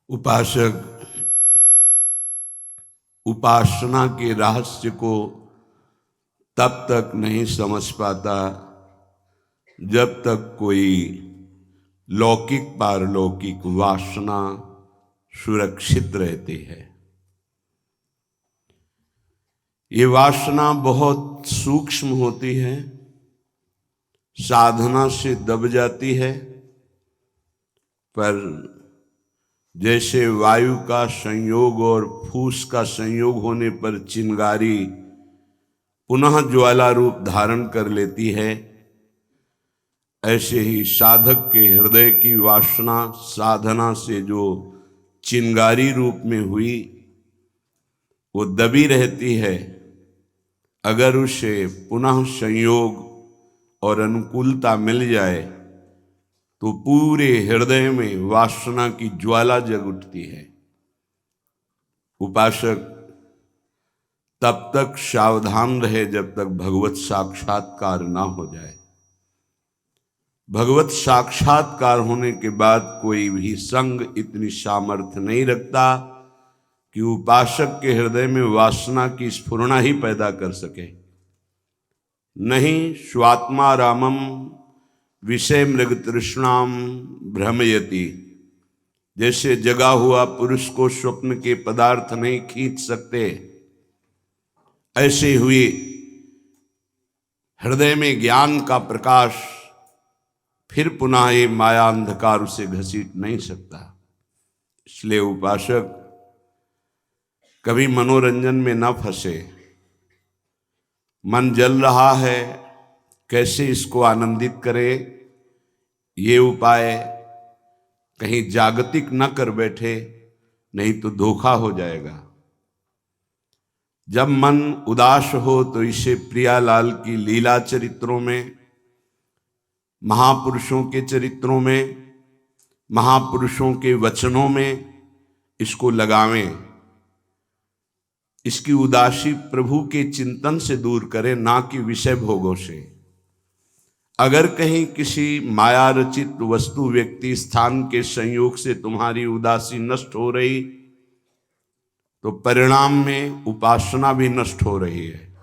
उपासक उपासना के रहस्य को तब तक नहीं समझ पाता जब तक कोई लौकिक पारलौकिक वासना सुरक्षित रहती है। ये वासना बहुत सूक्ष्म होती है, साधना से दब जाती है, पर जैसे वायु का संयोग और फूस का संयोग होने पर चिंगारी पुनः ज्वाला रूप धारण कर लेती है, ऐसे ही साधक के हृदय की वासना साधना से जो चिंगारी रूप में हुई वो दबी रहती है। अगर उसे पुनः संयोग और अनुकूलता मिल जाए तो पूरे हृदय में वासना की ज्वाला जग उठती है। उपासक तब तक सावधान रहे जब तक भगवत साक्षात्कार ना हो जाए। भगवत साक्षात्कार होने के बाद कोई भी संग इतनी सामर्थ्य नहीं रखता कि उपासक के हृदय में वासना की स्फुरणा ही पैदा कर सके। नहीं, स्वात्मा रामम विषय मृग तृष्णाम भ्रमयति। जैसे जगा हुआ पुरुष को स्वप्न के पदार्थ नहीं खींच सकते, ऐसे हुए हृदय में ज्ञान का प्रकाश फिर पुनः ये माया अंधकार उसे घसीट नहीं सकता। इसलिए उपासक कभी मनोरंजन में न फंसे। मन जल रहा है, कैसे इसको आनंदित करे, ये उपाय कहीं जागतिक न कर बैठे, नहीं तो धोखा हो जाएगा। जब मन उदास हो तो इसे प्रियालाल की लीला चरित्रों में, महापुरुषों के चरित्रों में, महापुरुषों के वचनों में इसको लगावें। इसकी उदासी प्रभु के चिंतन से दूर करें, ना कि विषय भोगों से। अगर कहीं किसी माया रचित वस्तु व्यक्ति स्थान के संयोग से तुम्हारी उदासी नष्ट हो रही तो परिणाम में उपासना भी नष्ट हो रही है।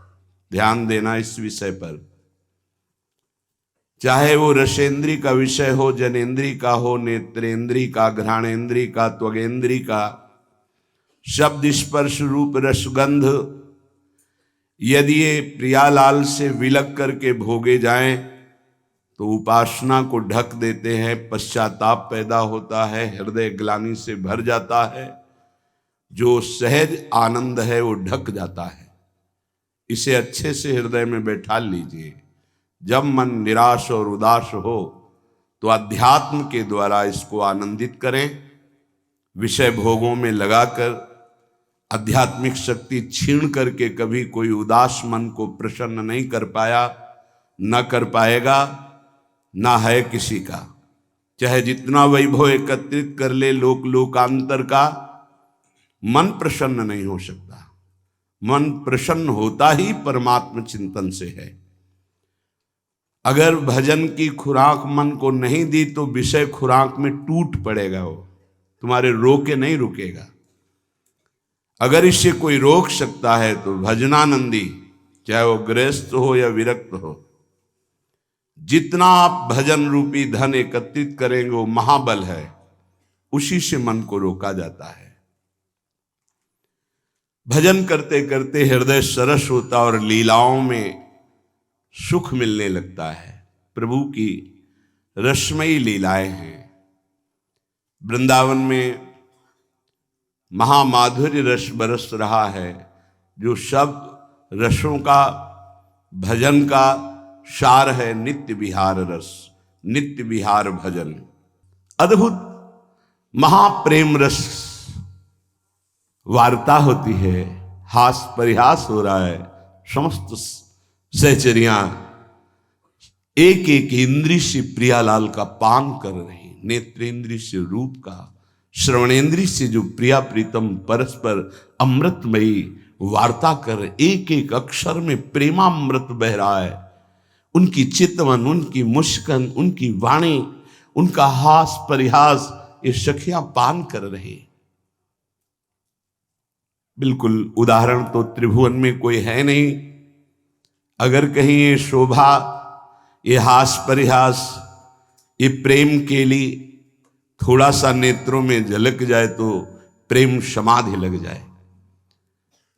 ध्यान देना इस विषय पर। चाहे वो रसेंद्री का विषय हो, जनेन्द्री का हो, नेत्रेंद्री का, घ्राणेन्द्री का, त्वगेन्द्री का, शब्द स्पर्श रूप रसगंध, यदि ये प्रियालाल से विलग करके भोगे जाएं तो उपासना को ढक देते हैं। पश्चाताप पैदा होता है, हृदय ग्लानि से भर जाता है, जो सहज आनंद है वो ढक जाता है। इसे अच्छे से हृदय में बैठा लीजिए। जब मन निराश और उदास हो तो अध्यात्म के द्वारा इसको आनंदित करें। विषय भोगों में लगाकर आध्यात्मिक शक्ति छीन करके कभी कोई उदास मन को प्रसन्न नहीं कर पाया, न कर पाएगा, ना है किसी का। चाहे जितना वैभव एकत्रित कर ले लोक लोकांतर का, मन प्रसन्न नहीं हो सकता। मन प्रसन्न होता ही परमात्म चिंतन से है। अगर भजन की खुराक मन को नहीं दी तो विषय खुराक में टूट पड़ेगा, वो तुम्हारे रोके नहीं रुकेगा। अगर इससे कोई रोक सकता है तो भजनानंदी, चाहे वो गृहस्थ हो या विरक्त हो, जितना आप भजन रूपी धन एकत्रित करेंगे वो महाबल है, उसी से मन को रोका जाता है। भजन करते करते हृदय सरस होता और लीलाओं में सुख मिलने लगता है। प्रभु की रसमयी लीलाएं हैं। वृंदावन में महामाधुर्य रस बरस रहा है, जो सब रसों का भजन का सार है। नित्य विहार रस, नित्य विहार भजन, अद्भुत महाप्रेम रस वार्ता होती है। हास परिहास हो रहा है। समस्त सहचरियां एक एक इंद्री से प्रियालाल का पान कर रही। नेत्रेंद्री से रूप का, श्रवणेन्द्री से जो प्रिया प्रीतम परस्पर अमृतमयी वार्ता कर, एक एक अक्षर में प्रेमामृत बह रहा है। उनकी चितवन, उनकी मुस्कान, उनकी वाणी, उनका हास परिहास ये सखियां पान कर रहे। बिल्कुल उदाहरण तो त्रिभुवन में कोई है नहीं। अगर कहीं ये शोभा, ये हास परिहास, ये प्रेम के लिए थोड़ा सा नेत्रों में झलक जाए तो प्रेम समाधि लग जाए।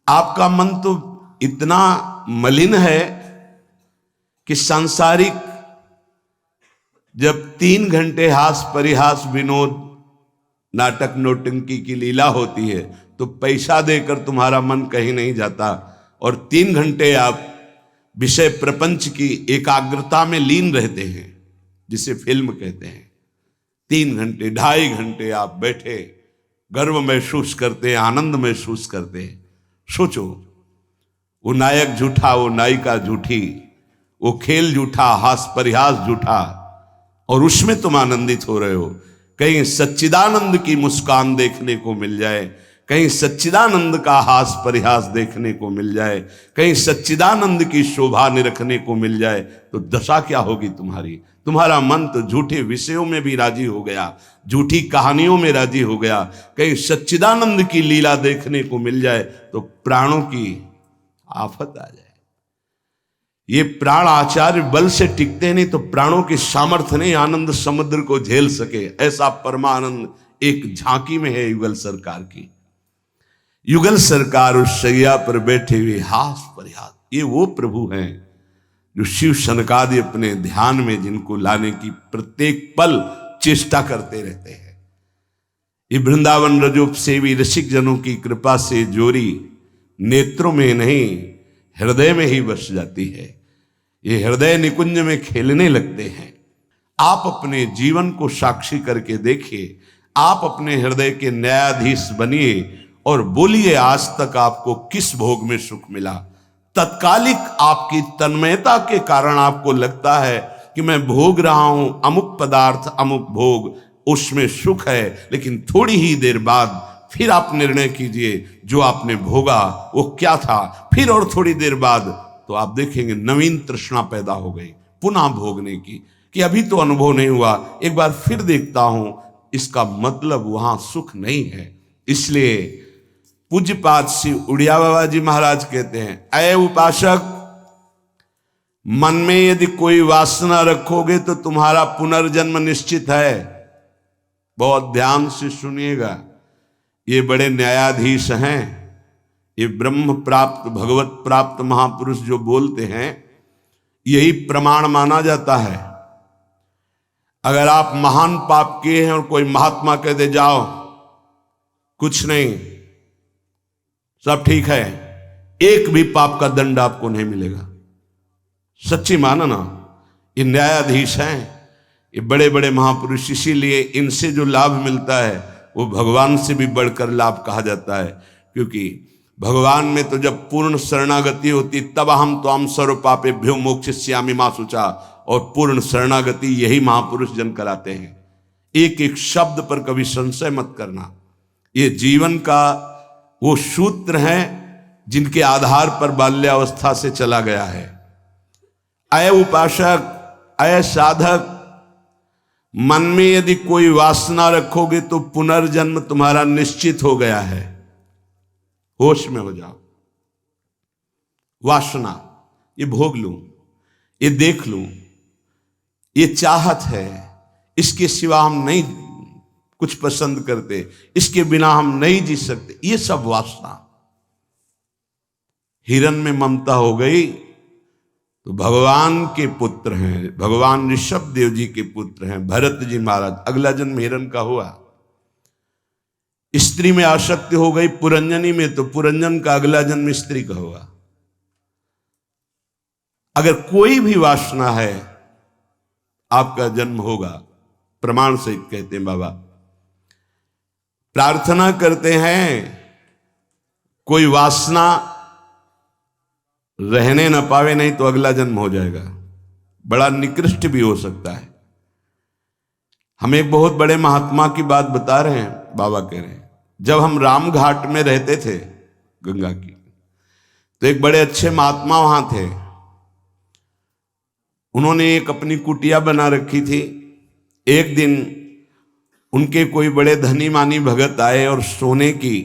आपका मन तो इतना मलिन है कि सांसारिक जब 3 घंटे हास परिहास विनोद नाटक नौटंकी की लीला होती है तो पैसा देकर तुम्हारा मन कहीं नहीं जाता, और 3 घंटे आप विषय प्रपंच की एकाग्रता में लीन रहते हैं, जिसे फिल्म कहते हैं। 3 घंटे 2.5 घंटे आप बैठे गर्व महसूस करते हैं, आनंद महसूस करते हैं। सोचो, वो नायक झूठा, वो नायिका झूठी, वो खेल झूठा, हास परिहास झूठा, और उसमें तुम आनंदित हो रहे हो। कहीं सच्चिदानंद की मुस्कान देखने को मिल जाए, कहीं सच्चिदानंद का हास परिहास देखने को मिल जाए, कहीं सच्चिदानंद की शोभा निरखने को मिल जाए, तो दशा क्या होगी तुम्हारी। तुम्हारा मन तो झूठे विषयों में भी राजी हो गया, झूठी कहानियों में राजी हो गया। कहीं सच्चिदानंद की लीला देखने को मिल जाए तो प्राणों की आफत आ जाए। ये प्राण आचार्य बल से टिकते नहीं, तो प्राणों की सामर्थ्य नहीं आनंद समुद्र को झेल सके। ऐसा परमानंद एक झांकी में है युगल सरकार की। युगल सरकार उस शैया पर बैठे हुए हास परिहास, ये वो प्रभु हैं जो शिव सनकादि अपने ध्यान में जिनको लाने की प्रत्येक पल चेष्टा करते रहते हैं। ये वृंदावन रजोप सेवी रसिक जनों की कृपा से जोरी नेत्रों में नहीं हृदय में ही बस जाती है। ये हृदय निकुंज में खेलने लगते हैं। आप अपने जीवन को साक्षी करके देखिए, आप अपने हृदय के न्यायाधीश बनिए और बोलिए आज तक आपको किस भोग में सुख मिला। तत्कालिक आपकी तन्मयता के कारण आपको लगता है कि मैं भोग रहा हूं अमुक पदार्थ अमुक भोग, उसमें सुख है, लेकिन थोड़ी ही देर बाद फिर आप निर्णय कीजिए जो आपने भोगा वो क्या था। फिर और थोड़ी देर बाद तो आप देखेंगे नवीन तृष्णा पैदा हो गई पुनः भोगने की, कि अभी तो अनुभव नहीं हुआ, एक बार फिर देखता हूं। इसका मतलब वहां सुख नहीं है। इसलिए पूज्यपाद श्री उड़िया बाबा जी महाराज कहते हैं, अय उपासक, मन में यदि कोई वासना रखोगे तो तुम्हारा पुनर्जन्म निश्चित है। बहुत ध्यान से सुनिएगा, ये बड़े न्यायाधीश हैं, ये ब्रह्म प्राप्त भगवत प्राप्त महापुरुष जो बोलते हैं, यही प्रमाण माना जाता है। अगर आप महान पाप किए हैं और कोई महात्मा कह दे जाओ कुछ नहीं सब ठीक है, एक भी पाप का दंड आपको नहीं मिलेगा। सच्ची मानना, ये न्यायाधीश हैं, ये बड़े बड़े महापुरुष, इसीलिए इनसे जो लाभ मिलता है वो भगवान से भी बढ़कर लाभ कहा जाता है। क्योंकि भगवान में तो जब पूर्ण शरणागति होती तब हम तो हम सर्व पापेभ्यो मोक्षयिष्यामि मा शुचा, और पूर्ण शरणागति यही महापुरुष जन कराते हैं। एक एक शब्द पर कभी संशय मत करना। ये जीवन का वो सूत्र है जिनके आधार पर बाल्यावस्था से चला गया है। अय उपासक, अय साधक, मन में यदि कोई वासना रखोगे तो पुनर्जन्म तुम्हारा निश्चित हो गया है। होश में हो जाओ। वासना, ये भोग लूं, ये देख लूं, ये चाहत है, इसके सिवा हम नहीं कुछ पसंद करते, इसके बिना हम नहीं जी सकते, ये सब वासना। हिरण में ममता हो गई तो भगवान के पुत्र हैं, भगवान ऋषभ देव जी के पुत्र हैं भरत जी महाराज, अगला जन्म हिरण का हुआ। स्त्री में आसक्ति हो गई पुरंजनी में, तो पुरंजन का अगला जन्म स्त्री का हुआ। अगर कोई भी वासना है आपका जन्म होगा, प्रमाण से कहते हैं बाबा। प्रार्थना करते हैं कोई वासना रहने न पावे, नहीं तो अगला जन्म हो जाएगा, बड़ा निकृष्ट भी हो सकता है। हम एक बहुत बड़े महात्मा की बात बता रहे हैं। बाबा कह रहे हैं जब हम राम घाट में रहते थे गंगा की, तो एक बड़े अच्छे महात्मा वहां थे। उन्होंने एक अपनी कुटिया बना रखी थी। एक दिन उनके कोई बड़े धनी मानी भगत आए और सोने की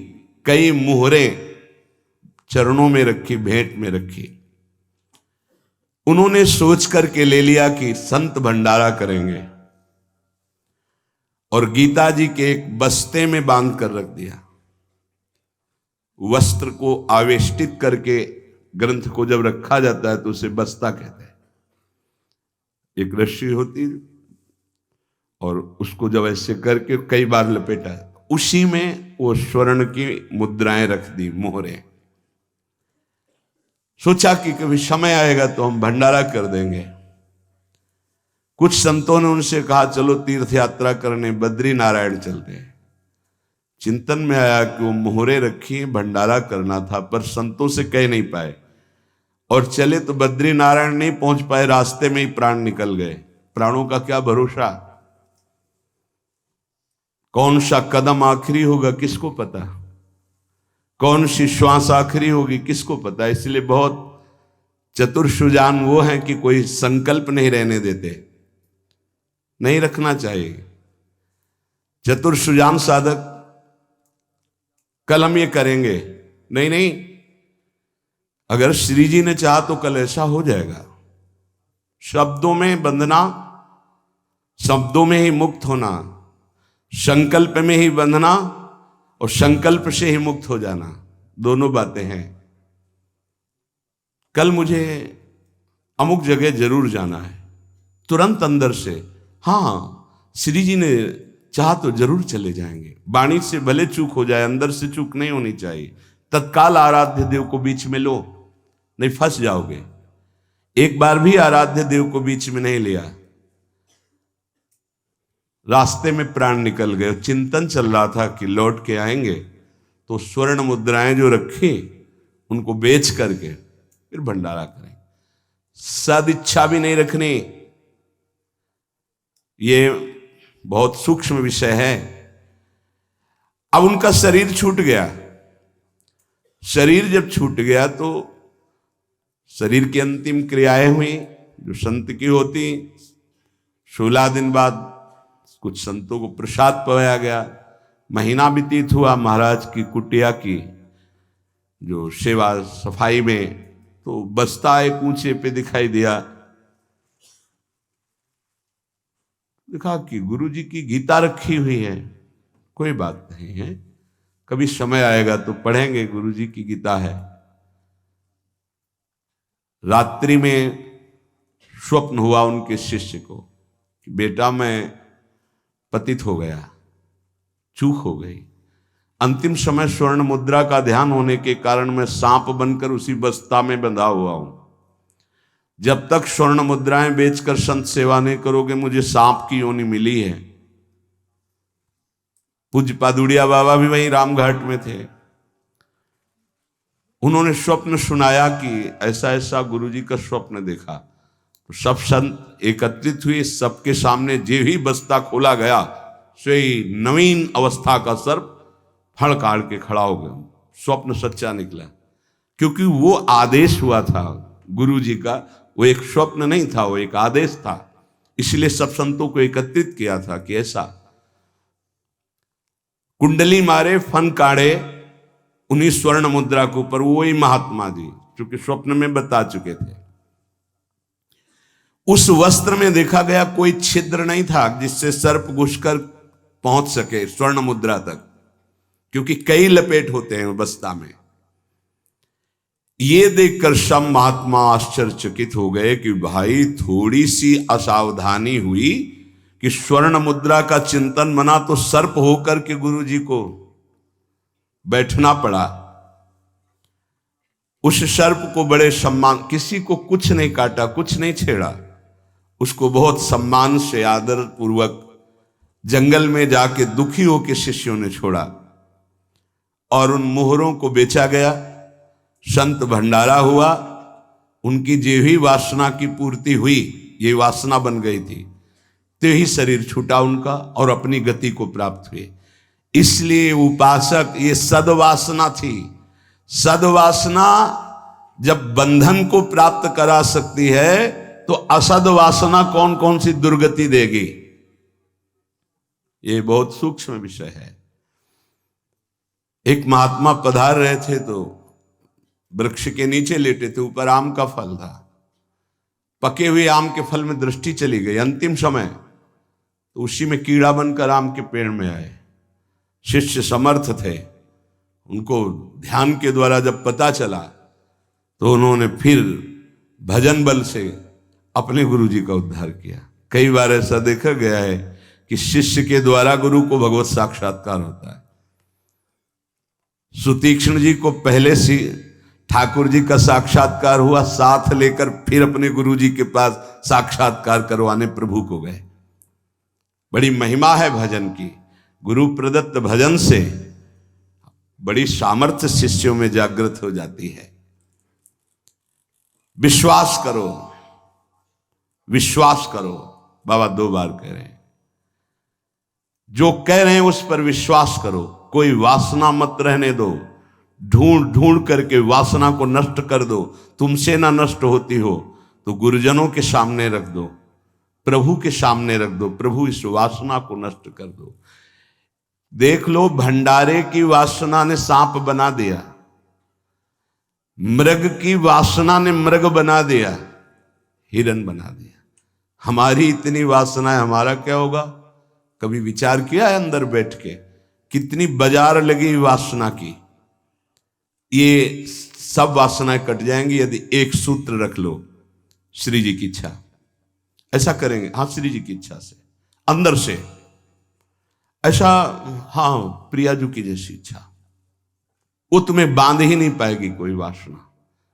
कई मुहरें चरणों में रखी, भेंट में रखी। उन्होंने सोच करके ले लिया कि संत भंडारा करेंगे और गीता जी के एक बस्ते में बांध कर रख दिया। वस्त्र को आवेष्टित करके ग्रंथ को जब रखा जाता है तो उसे बस्ता कहते हैं। एक रस्सी होती और उसको जब ऐसे करके कई बार लपेटा, उसी में वो स्वर्ण की मुद्राएं रख दी, मोहरें। सोचा कि कभी समय आएगा तो हम भंडारा कर देंगे। कुछ संतों ने उनसे कहा चलो तीर्थ यात्रा करने बद्री नारायण चलते हैं। चिंतन में आया कि वो मोहरे रखी, भंडारा करना था, पर संतों से कह नहीं पाए और चले तो बद्री नारायण नहीं पहुंच पाए, रास्ते में ही प्राण निकल गए। प्राणों का क्या भरोसा, कौन सा कदम आखिरी होगा किसको पता, कौन सी श्वास आखिरी होगी किसको पता। इसलिए बहुत चतुर सुजान वो हैं कि कोई संकल्प नहीं रहने देते, नहीं रखना चाहिए। चतुर सुजान साधक कल हम ये करेंगे, नहीं नहीं, अगर श्री जी ने चाहा तो कल ऐसा हो जाएगा। शब्दों में बंधना, शब्दों में ही मुक्त होना, संकल्प में ही बंधना और संकल्प से ही मुक्त हो जाना, दोनों बातें हैं। कल मुझे अमुक जगह जरूर जाना है, तुरंत अंदर से हाँ श्री जी ने चाहा तो जरूर चले जाएंगे। वाणी से भले चूक हो जाए, अंदर से चूक नहीं होनी चाहिए। तत्काल आराध्य देव को बीच में लो, नहीं फंस जाओगे। एक बार भी आराध्य देव को बीच में नहीं लिया, रास्ते में प्राण निकल गए। चिंतन चल रहा था कि लौट के आएंगे तो स्वर्ण मुद्राएं जो रखी उनको बेच करके फिर भंडारा करें। सदिच्छा भी नहीं रखनी, ये बहुत सूक्ष्म विषय है। अब उनका शरीर छूट गया। शरीर जब छूट गया तो शरीर की अंतिम क्रियाएं हुई जो संत की होती। 16 दिन बाद कुछ संतों को प्रसाद पवाया गया। महीना व्यतीत हुआ महाराज की कुटिया की जो सेवा सफाई में, तो बस्ता एक ऊंचे पे दिखाई दिया। देखा कि गुरु जी की गीता रखी हुई है। कोई बात नहीं है, कभी समय आएगा तो पढ़ेंगे, गुरु जी की गीता है। रात्रि में स्वप्न हुआ उनके शिष्य को कि बेटा मैं पतित हो गया, चूक हो गई। अंतिम समय स्वर्ण मुद्रा का ध्यान होने के कारण मैं सांप बनकर उसी बस्ता में बंधा हुआ हूं। जब तक स्वर्ण मुद्राएं बेचकर संत सेवा नहीं करोगे, मुझे सांप की योनि मिली है। पूज्य पादुड़िया बाबा भी वहीं रामघाट में थे। उन्होंने स्वप्न सुनाया कि ऐसा ऐसा गुरुजी का स्वप्न देखा। तो सब संत एकत्रित हुए, सबके सामने जो ही बस्ता खोला गया सोई नवीन अवस्था का सर्प फड़काड़ के खड़ा हो गया। स्वप्न सच्चा निकला, क्योंकि वो आदेश हुआ था गुरु जी का। वो एक स्वप्न नहीं था, वो एक आदेश था। इसलिए सब संतों को एकत्रित किया था कि ऐसा कुंडली मारे फन काढ़े उन्हीं स्वर्ण मुद्रा के ऊपर वही महात्मा जी, क्योंकि स्वप्न में बता चुके थे। उस वस्त्र में देखा गया कोई छिद्र नहीं था जिससे सर्प घुसकर पहुंच सके स्वर्ण मुद्रा तक, क्योंकि कई लपेट होते हैं बस्ता में। ये देखकर सब महात्मा आश्चर्यचकित हो गए कि भाई थोड़ी सी असावधानी हुई कि स्वर्ण मुद्रा का चिंतन बना तो सर्प होकर के गुरु जी को बैठना पड़ा। उस सर्प को बड़े सम्मान, किसी को कुछ नहीं काटा, कुछ नहीं छेड़ा, उसको बहुत सम्मान से आदर पूर्वक जंगल में जाके दुखी होकर शिष्यों ने छोड़ा और उन मोहरों को बेचा गया। संत भंडारा हुआ, उनकी जो ही वासना की पूर्ति हुई, ये वासना बन गई थी, तो ही शरीर छूटा उनका और अपनी गति को प्राप्त हुए। इसलिए उपासक, ये सद्वासना थी। सद्वासना जब बंधन को प्राप्त करा सकती है तो असद वासना कौन कौन सी दुर्गति देगी, ये बहुत सूक्ष्म विषय है। एक महात्मा पधार रहे थे तो वृक्ष के नीचे लेटे थे, ऊपर आम का फल था। पके हुए आम के फल में दृष्टि चली गई। अंतिम समय तो उसी में कीड़ा बनकर आम के पेड़ में आए। शिष्य समर्थ थे, उनको ध्यान के द्वारा जब पता चला तो उन्होंने फिर भजन बल से अपने गुरु जी का उद्धार किया। कई बार ऐसा देखा गया है कि शिष्य के द्वारा गुरु को भगवत साक्षात्कार होता है। सुतीक्ष्ण जी को पहले से ठाकुर जी का साक्षात्कार हुआ, साथ लेकर फिर अपने गुरु जी के पास साक्षात्कार करवाने प्रभु को गए। बड़ी महिमा है भजन की। गुरु प्रदत्त भजन से बड़ी सामर्थ्य शिष्यों में जागृत हो जाती है। विश्वास करो, विश्वास करो, बाबा 2 बार कह रहे हैं। जो कह रहे हैं उस पर विश्वास करो। कोई वासना मत रहने दो। ढूंढ ढूंढ करके वासना को नष्ट कर दो। तुमसे ना नष्ट होती हो तो गुरुजनों के सामने रख दो, प्रभु के सामने रख दो। प्रभु इस वासना को नष्ट कर दो। देख लो, भंडारे की वासना ने सांप बना दिया, मृग की वासना ने मृग बना दिया, हिरन बना दिया। हमारी इतनी वासना है, हमारा क्या होगा? कभी विचार किया है अंदर बैठ के? कितनी बाजार लगी वासना की। ये सब वासनाएं कट जाएंगी यदि एक सूत्र रख लो, श्री जी की इच्छा। ऐसा करेंगे, हाँ, श्री जी की इच्छा से, अंदर से ऐसा, हाँ, प्रियाजू की जैसी इच्छा। वो तुम्हें बांध ही नहीं पाएगी कोई वासना,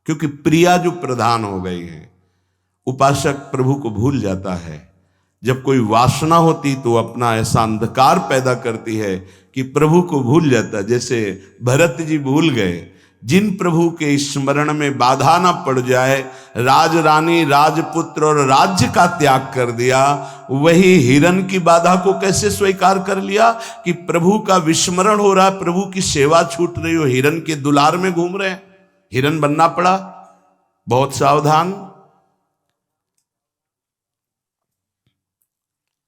क्योंकि प्रियाजू प्रधान हो गई है। उपासक प्रभु को भूल जाता है। जब कोई वासना होती तो अपना ऐसा अंधकार पैदा करती है कि प्रभु को भूल जाता। जैसे भरत जी भूल गए, जिन प्रभु के स्मरण में बाधा ना पड़ जाए, राज रानी राजपुत्र और राज्य का त्याग कर दिया। वही हिरन की बाधा को कैसे स्वीकार कर लिया कि प्रभु का विस्मरण हो रहा है, प्रभु की सेवा छूट रही हो, हिरन के दुलार में घूम रहे हैं। हिरन बनना पड़ा। बहुत सावधान।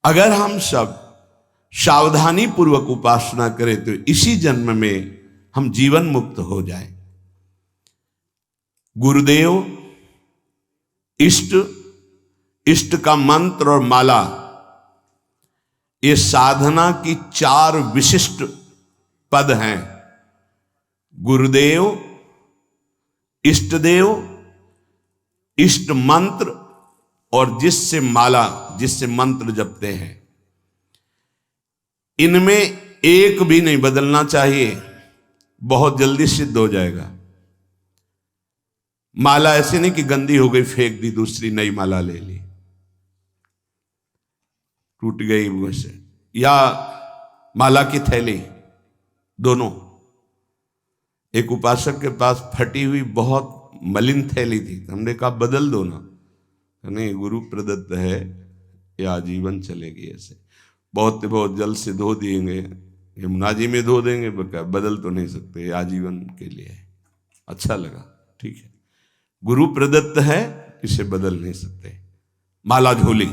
अगर हम सब सावधानी पूर्वक उपासना करें तो इसी जन्म में हम जीवन मुक्त हो जाएं। गुरुदेव, इष्ट, इष्ट का मंत्र और माला, ये साधना की 4 विशिष्ट पद हैं। गुरुदेव, इष्टदेव, इष्ट मंत्र और जिससे माला, जिससे मंत्र जपते हैं, इनमें एक भी नहीं बदलना चाहिए, बहुत जल्दी सिद्ध हो जाएगा। माला ऐसे नहीं कि गंदी हो गई फेंक दी, दूसरी नई माला ले ली, टूट गई वैसे, या माला की थैली, दोनों। एक उपासक के पास फटी हुई बहुत मलिन थैली थी, हमने कहा बदल दो ना। नहीं, गुरु प्रदत्त है, ये आजीवन चलेगी। ऐसे बहुत जल से धो देंगे, यमुना जी में धो देंगे, बदल तो नहीं सकते, आजीवन के लिए है। अच्छा लगा, ठीक है, गुरु प्रदत्त है, इसे बदल नहीं सकते। माला झोली,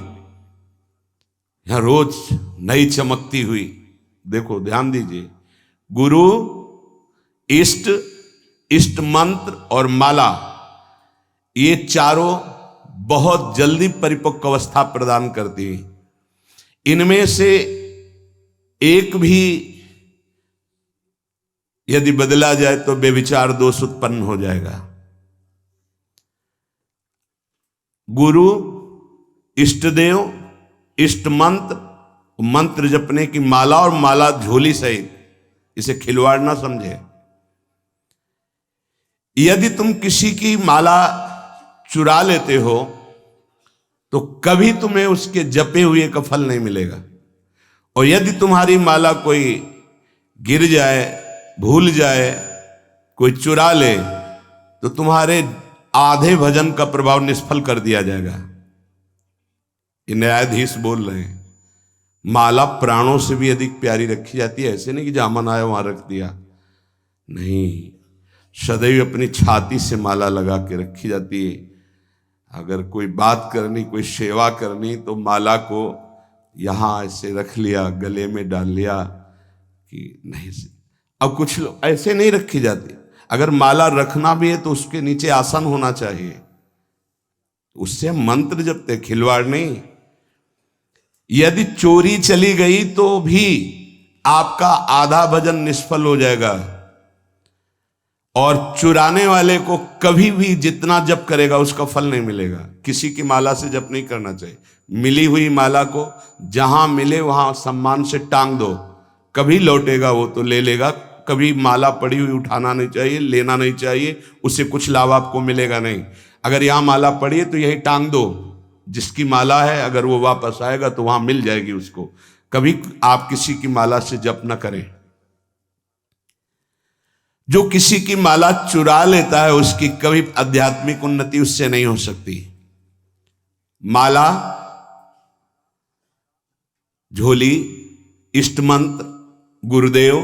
यहां रोज नई चमकती हुई, देखो ध्यान दीजिए, गुरु, इष्ट, इष्ट मंत्र और माला, ये चारों बहुत जल्दी परिपक्व अवस्था प्रदान करती है। इनमें से एक भी यदि बदला जाए तो बेविचार दोष उत्पन्न हो जाएगा। गुरु, इष्टदेव, इष्ट मंत्र, मंत्र जपने की माला और माला झोली सहित, इसे खिलवाड़ ना समझे। यदि तुम किसी की माला चुरा लेते हो तो कभी तुम्हें उसके जपे हुए का फल नहीं मिलेगा। और यदि तुम्हारी माला कोई गिर जाए, भूल जाए, कोई चुरा ले, तो तुम्हारे आधे भजन का प्रभाव निष्फल कर दिया जाएगा। ये न्यायाधीश बोल रहे हैं। माला प्राणों से भी अधिक प्यारी रखी जाती है। ऐसे नहीं कि जहां मन आया वहां रख दिया, नहीं, सदैव अपनी छाती से माला लगा के रखी जाती है। अगर कोई बात करनी, कोई सेवा करनी, तो माला को यहाँ ऐसे रख लिया, गले में डाल लिया कि नहीं से। अब कुछ लोग ऐसे नहीं रखी जाती, अगर माला रखना भी है तो उसके नीचे आसन होना चाहिए, उससे मंत्र जपते, खिलवाड़ नहीं। यदि चोरी चली गई तो भी आपका आधा भजन निष्फल हो जाएगा, और चुराने वाले को कभी भी जितना जप करेगा उसका फल नहीं मिलेगा। किसी की माला से जप नहीं करना चाहिए। मिली हुई माला को जहां मिले वहां सम्मान से टांग दो, कभी लौटेगा वो तो ले लेगा। कभी माला पड़ी हुई उठाना नहीं चाहिए, लेना नहीं चाहिए, उससे कुछ लाभ आपको मिलेगा नहीं। अगर यहां माला पड़ी है तो यही टांग दो, जिसकी माला है अगर वो वापस आएगा तो वहां मिल जाएगी उसको। कभी आप किसी की माला से जप न करें। जो किसी की माला चुरा लेता है उसकी कभी आध्यात्मिक उन्नति उससे नहीं हो सकती। माला, झोली, इष्ट मंत्र, गुरुदेव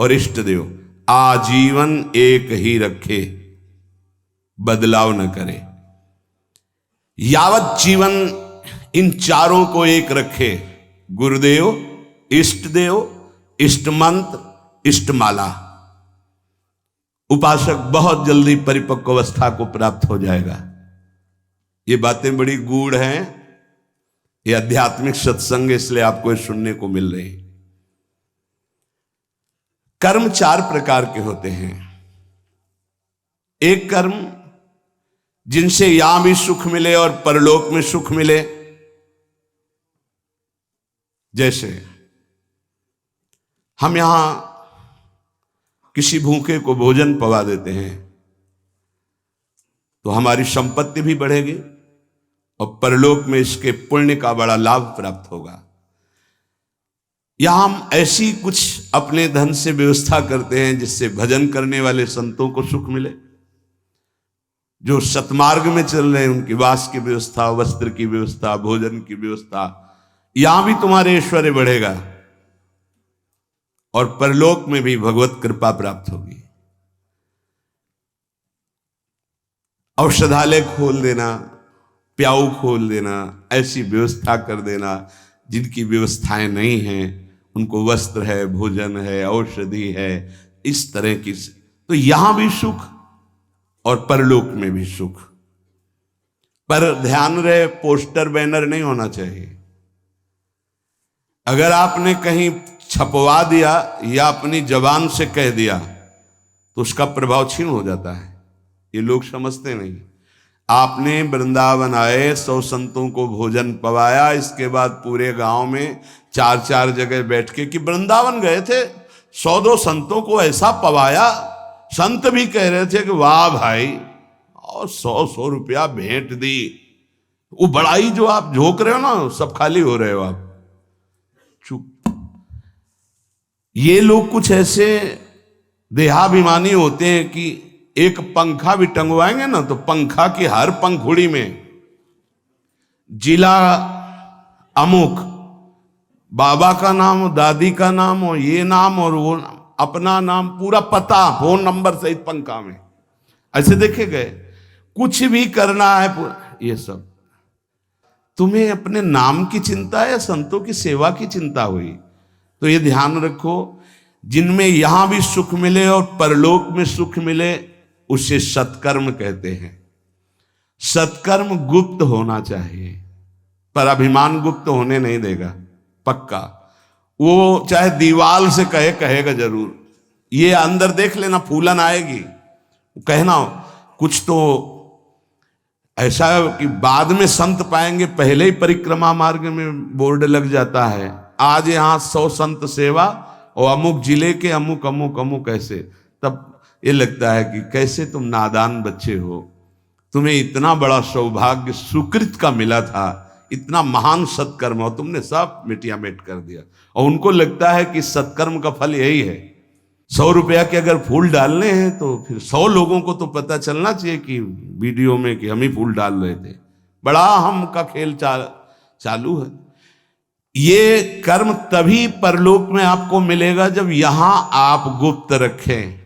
और इष्ट देव आजीवन एक ही रखे, बदलाव न करे। यावत जीवन इन चारों को एक रखे, गुरुदेव, इष्ट देव, इष्ट मंत्र, इष्ट माला, उपासक बहुत जल्दी परिपक्व अवस्था को प्राप्त हो जाएगा। ये बातें बड़ी गूढ़ हैं, ये आध्यात्मिक सत्संग इसलिए आपको सुनने को मिल रही। कर्म 4 प्रकार के होते हैं। एक कर्म जिनसे यहां भी सुख मिले और परलोक में सुख मिले, जैसे हम यहां किसी भूखे को भोजन पवा देते हैं तो हमारी संपत्ति भी बढ़ेगी और परलोक में इसके पुण्य का बड़ा लाभ प्राप्त होगा। या हम ऐसी कुछ अपने धन से व्यवस्था करते हैं जिससे भजन करने वाले संतों को सुख मिले। जो सतमार्ग में चल रहे हैं उनकी वास की व्यवस्था, वस्त्र की व्यवस्था, भोजन की व्यवस्था, यहां भी तुम्हारे ऐश्वर्य बढ़ेगा और परलोक में भी भगवत कृपा प्राप्त होगी। औषधालय खोल देना, प्याऊ खोल देना, ऐसी व्यवस्था कर देना जिनकी व्यवस्थाएं नहीं हैं, उनको वस्त्र है, भोजन है, औषधि है, इस तरह की, तो यहां भी सुख और परलोक में भी सुख। पर ध्यान रहे, पोस्टर बैनर नहीं होना चाहिए। अगर आपने कहीं छपवा दिया या अपनी जबान से कह दिया तो उसका प्रभाव क्षीण हो जाता है। ये लोग समझते नहीं। आपने वृंदावन आए, 100 संतों को भोजन पवाया, इसके बाद पूरे गांव में 4-4 जगह बैठ के कि वृंदावन गए थे, 100-2 संतों को ऐसा पवाया, संत भी कह रहे थे कि वाह भाई, और 100-100 रुपया भेंट दी। वो बड़ाई जो आप झोंक रहे हो ना, सब खाली हो रहे हो आप। चुप। ये लोग कुछ ऐसे देहाभिमानी होते हैं कि एक पंखा भी टंगवाएंगे ना तो पंखा की हर पंखुड़ी में जिला अमुक, बाबा का नाम, दादी का नाम और ये नाम और वो नाम, अपना नाम, पूरा पता, फोन नंबर सहित पंखा में ऐसे देखे गए। कुछ भी करना है पूरा, ये सब। तुम्हें अपने नाम की चिंता है या संतों की सेवा की चिंता हुई? तो ये ध्यान रखो, जिनमें यहां भी सुख मिले और परलोक में सुख मिले उसे सत्कर्म कहते हैं। सत्कर्म गुप्त होना चाहिए, पर अभिमान गुप्त होने नहीं देगा, पक्का। वो चाहे दीवाल से कहेगा जरूर। ये अंदर देख लेना, फूलन आएगी, कहना कुछ तो ऐसा कि बाद में संत पाएंगे, पहले ही परिक्रमा मार्ग में बोर्ड लग जाता है, आज यहाँ 100 संत सेवा और अमुक जिले के अमुक अमुक अमुक ऐसे। तब ये लगता है कि कैसे तुम नादान बच्चे हो, तुम्हें इतना बड़ा सौभाग्य सुकृत का मिला था, इतना महान सत्कर्म, और तुमने सब मिटिया मेट कर दिया। और उनको लगता है कि सत्कर्म का फल यही है। 100 रुपया के अगर फूल डालने हैं तो फिर 100 लोगों को तो पता चलना चाहिए कि वीडियो में कि हम ही फूल डाल रहे थे। बड़ा हम का खेल चालू है। ये कर्म तभी परलोक में आपको मिलेगा जब यहां आप गुप्त रखें।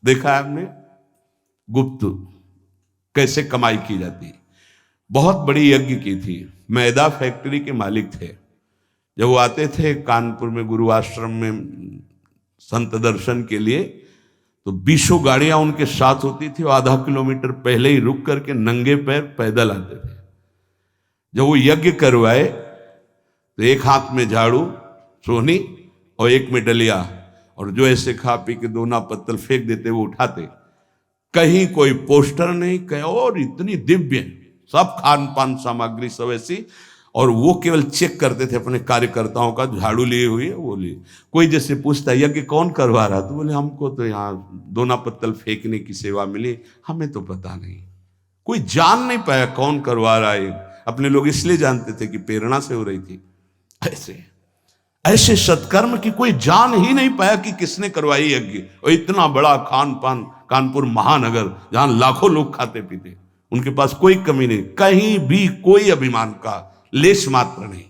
देखा है आपने गुप्त कैसे कमाई की जाती। बहुत बड़ी यज्ञ की थी, मैदा फैक्ट्री के मालिक थे। जब वो आते थे कानपुर में गुरु आश्रम में संत दर्शन के लिए, तो 20 गाड़ियां उनके साथ होती थी और आधा किलोमीटर पहले ही रुक करके नंगे पैर पैदल आते थे। जब वो यज्ञ करवाए तो एक हाथ में झाड़ू सोहनी और एक में डलिया, और जो ऐसे खा पी के दोना पत्तल फेंक देते वो उठाते। कहीं कोई पोस्टर नहीं, कहीं और इतनी दिव्य सब खान पान सामग्री सब ऐसी, और वो केवल चेक करते थे अपने कार्यकर्ताओं का, झाड़ू लिए हुई है वो लिए। कोई जैसे पूछता यज्ञ कौन करवा रहा, तो बोले हमको तो यहाँ दोना पत्तल फेंकने की सेवा मिली, हमें तो पता नहीं। कोई जान नहीं पाया कौन करवा रहा है। अपने लोग इसलिए जानते थे कि प्रेरणा से हो रही थी। ऐसे ऐसे सत्कर्म की कोई जान ही नहीं पाया कि किसने करवाई यज्ञ। और इतना बड़ा खान पान कानपुर महानगर जहां लाखों लोग खाते पीते, उनके पास कोई कमी नहीं, कहीं भी कोई अभिमान का लेश मात्र नहीं।